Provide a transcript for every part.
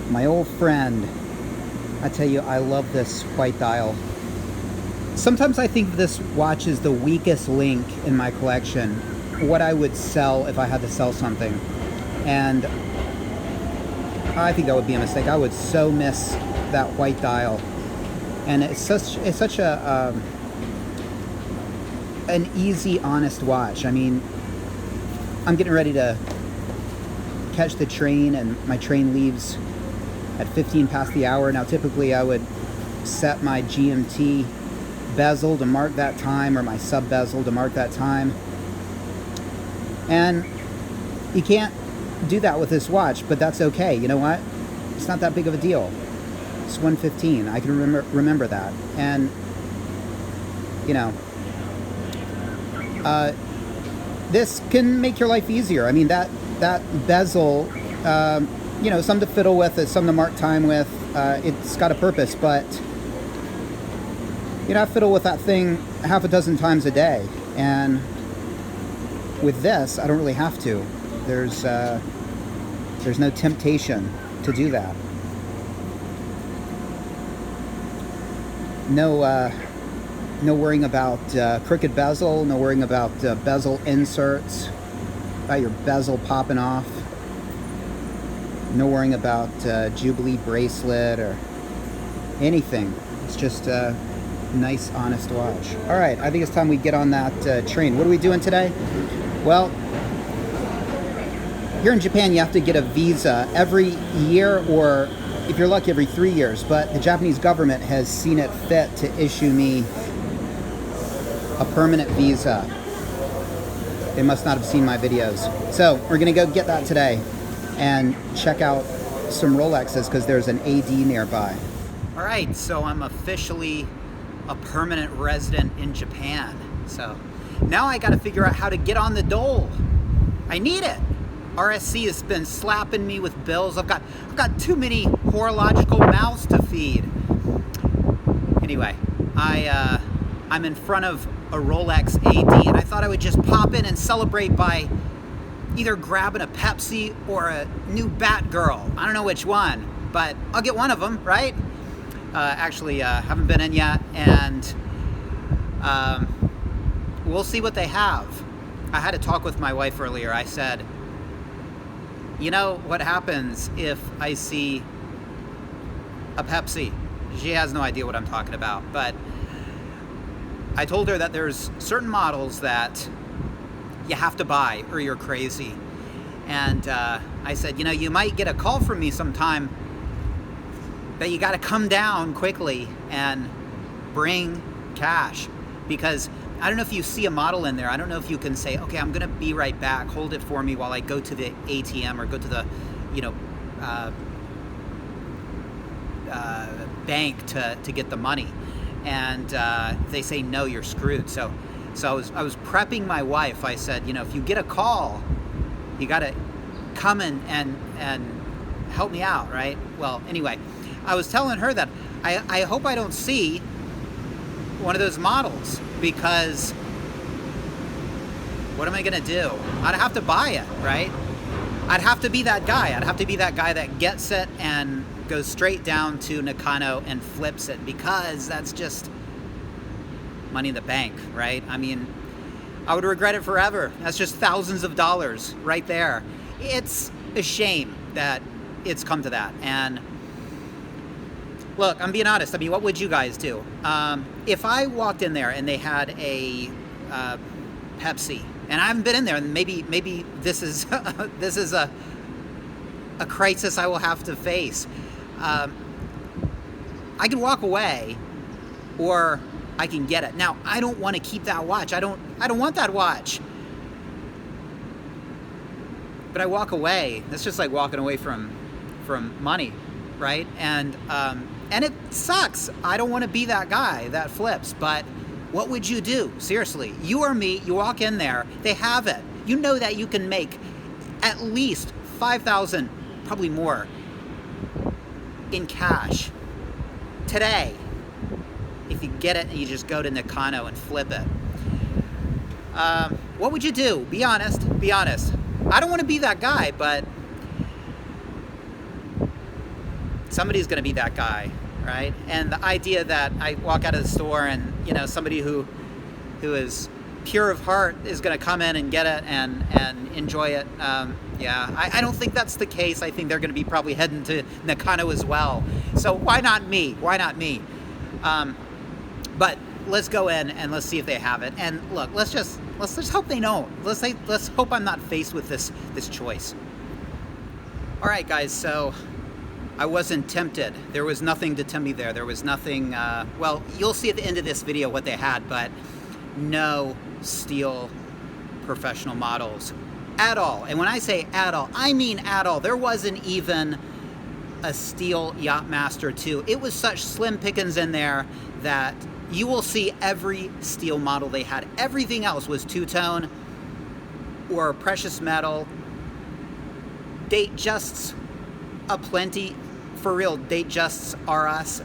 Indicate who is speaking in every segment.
Speaker 1: My old friend. I tell you, I love this white dial. Sometimes I think this watch is the weakest link in my collection. What I would sell if I had to sell something. And I think that would be a mistake. I would so miss that white dial. And it's such a an easy, honest watch. I mean, I'm getting ready to catch the train, and my train leaves at 15 past the hour. Now, typically I would set my GMT bezel to mark that time, or my sub bezel to mark that time. And you can't do that with this watch, but that's okay. You know what? It's not that big of a deal. It's 1:15. I can remember that. And, you know, this can make your life easier. I mean, that bezel, you know, some to fiddle with, some to mark time with. It's got a purpose, but you know, I fiddle with that thing half a dozen times a day, and with this, I don't really have to. There's no temptation to do that. No worrying about crooked bezel, no worrying about bezel inserts, about your bezel popping off. No worrying about Jubilee bracelet or anything. It's just a nice, honest watch. All right, I think it's time we get on that train. What are we doing today? Well, here in Japan, you have to get a visa every year, or if you're lucky, every 3 years. But the Japanese government has seen it fit to issue me a permanent visa. They must not have seen my videos. So we're gonna go get that today and check out some Rolexes because there's an AD nearby. All right, so I'm officially a permanent resident in Japan. So now I gotta figure out how to get on the dole. I need it. RSC has been slapping me with bills. I've got too many horological mouths to feed. Anyway, I'm in front of a Rolex AD, and I thought I would just pop in and celebrate by either grabbing a Pepsi or a new Batgirl. I don't know which one, but I'll get one of them, right? Actually, haven't been in yet, and we'll see what they have. I had a talk with my wife earlier. I said, you know what happens if I see a Pepsi? She has no idea what I'm talking about, but I told her that there's certain models that you have to buy or you're crazy. And I said, you know, you might get a call from me sometime that you got to come down quickly and bring cash, because I don't know if you see a model in there. I don't know if you can say, okay, I'm going to be right back. Hold it for me while I go to the ATM or go to the, you know, bank to get the money. And if they say no, you're screwed. So I was prepping my wife. I said, you know, if you get a call, you got to come and help me out, right? Well, anyway, I was telling her that I hope I don't see one of those models, because what am I gonna do? I'd have to buy it, right? I'd have to be that guy. I'd have to be that guy that gets it and goes straight down to Nakano and flips it, because that's just money in the bank, right? I mean, I would regret it forever. That's just thousands of dollars right there. It's a shame that it's come to that. And look, I'm being honest. I mean, what would you guys do? If I walked in there and they had a Pepsi, and I haven't been in there, and maybe this is this is a crisis I will have to face. I can walk away, or I can get it. Now, I don't want to keep that watch. I don't want that watch. But I walk away. That's just like walking away from money, right? And it sucks. I don't want to be that guy that flips, but what would you do? Seriously, you or me, you walk in there, they have it. You know that you can make at least $5,000, probably more, in cash today if you get it and you just go to Nakano and flip it. What would you do? Be honest. Be honest. I don't want to be that guy, but Somebody's going to be that guy, right? And the idea that I walk out of the store and, you know, somebody who is pure of heart is going to come in and get it and enjoy it. Yeah, I don't think that's the case. I think they're going to be probably heading to Nakano as well. So why not me? Why not me? But let's go in and let's see if they have it. And look, let's just hope they don't. Let's hope I'm not faced with this choice. All right, guys. So I wasn't tempted. There was nothing to tempt me there. There was nothing. Well, you'll see at the end of this video what they had, but no steel professional models at all. And when I say at all, I mean at all. There wasn't even a steel Yachtmaster 2. It was such slim pickings in there that you will see every steel model they had. Everything else was two-tone or precious metal. Datejusts aplenty. For real, Datejusts are us.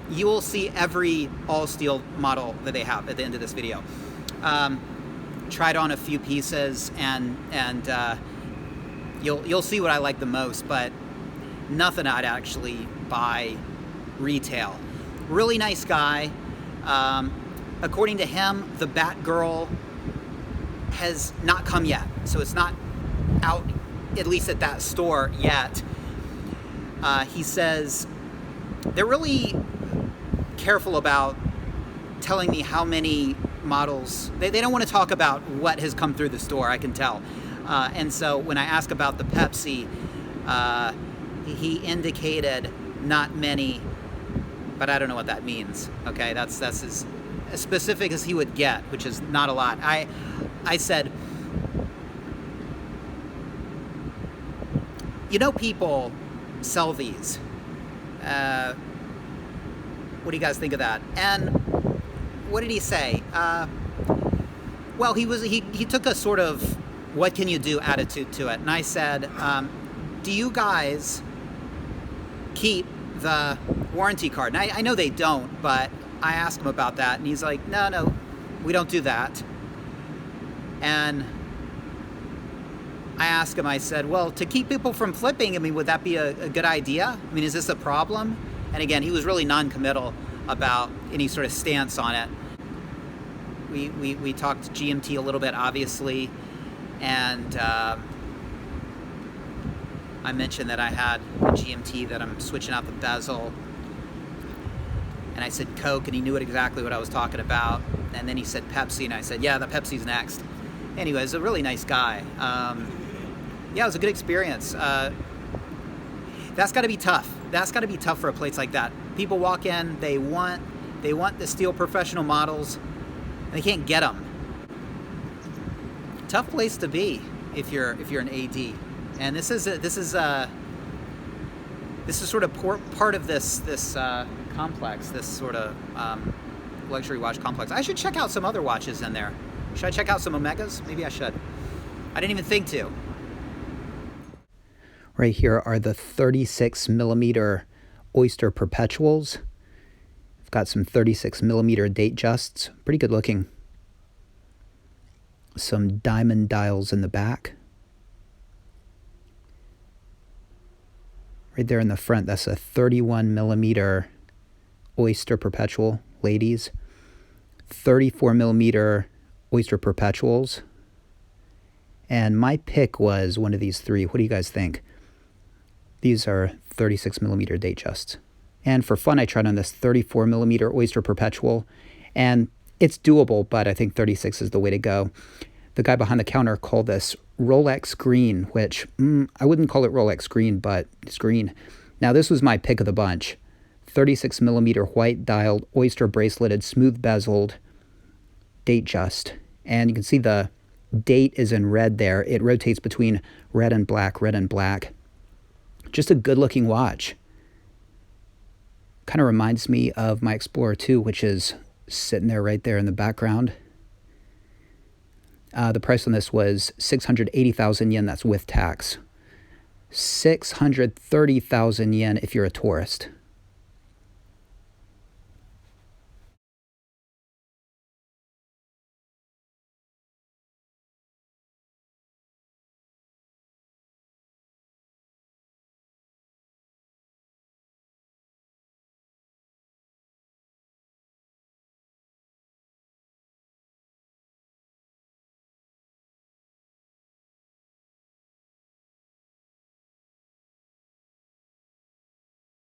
Speaker 1: You will see every all-steel model that they have at the end of this video. Tried on a few pieces, and you'll see what I like the most, but nothing I'd actually buy retail. Really nice guy. According to him, the Batgirl has not come yet, so it's not out, at least at that store yet. He says they're really careful about telling me how many models. They don't want to talk about what has come through the store, I can tell. And so when I ask about the Pepsi, he indicated not many, but I don't know what that means. Okay, that's as specific as he would get, which is not a lot. I said, you know, people sell these. What do you guys think of that? And what did he say? Well, he took a sort of what can you do attitude to it. And I said, do you guys keep the warranty card? And I know they don't, but I asked him about that, and he's like, no, we don't do that. And I asked him, I said, well, to keep people from flipping, I mean, would that be a good idea? I mean, is this a problem? And again, he was really non-committal about any sort of stance on it. We talked GMT a little bit, obviously, and I mentioned that I had a GMT that I'm switching out the bezel, and I said Coke, and he knew exactly what I was talking about. And then he said Pepsi, and I said, yeah, the Pepsi's next. Anyway, he's a really nice guy. Yeah, it was a good experience. That's got to be tough. That's got to be tough for a place like that. People walk in, they want the steel professional models, and they can't get them. Tough place to be if you're an AD. And this is sort of part of this complex, this sort of luxury watch complex. I should check out some other watches in there. Should I check out some Omegas? Maybe I should. I didn't even think to. Right here are the 36 millimeter Oyster Perpetuals. I've got some 36 millimeter Datejusts. Pretty good looking. Some diamond dials in the back. Right there in the front, that's a 31 millimeter Oyster Perpetual, ladies. 34 millimeter Oyster Perpetuals. And my pick was one of these three. What do you guys think? These are 36 millimeter Datejusts. And for fun, I tried on this 34 millimeter Oyster Perpetual, and it's doable, but I think 36 is the way to go. The guy behind the counter called this Rolex Green, which I wouldn't call it Rolex Green, but it's green. Now, this was my pick of the bunch. 36 millimeter white dialed, oyster braceleted, smooth bezeled Datejust. And you can see the date is in red there. It rotates between red and black, red and black. Just a good looking watch. Kind of reminds me of my Explorer 2, which is sitting there right there in the background. The price on this was 680,000 yen. That's with tax. 630,000 yen if you're a tourist.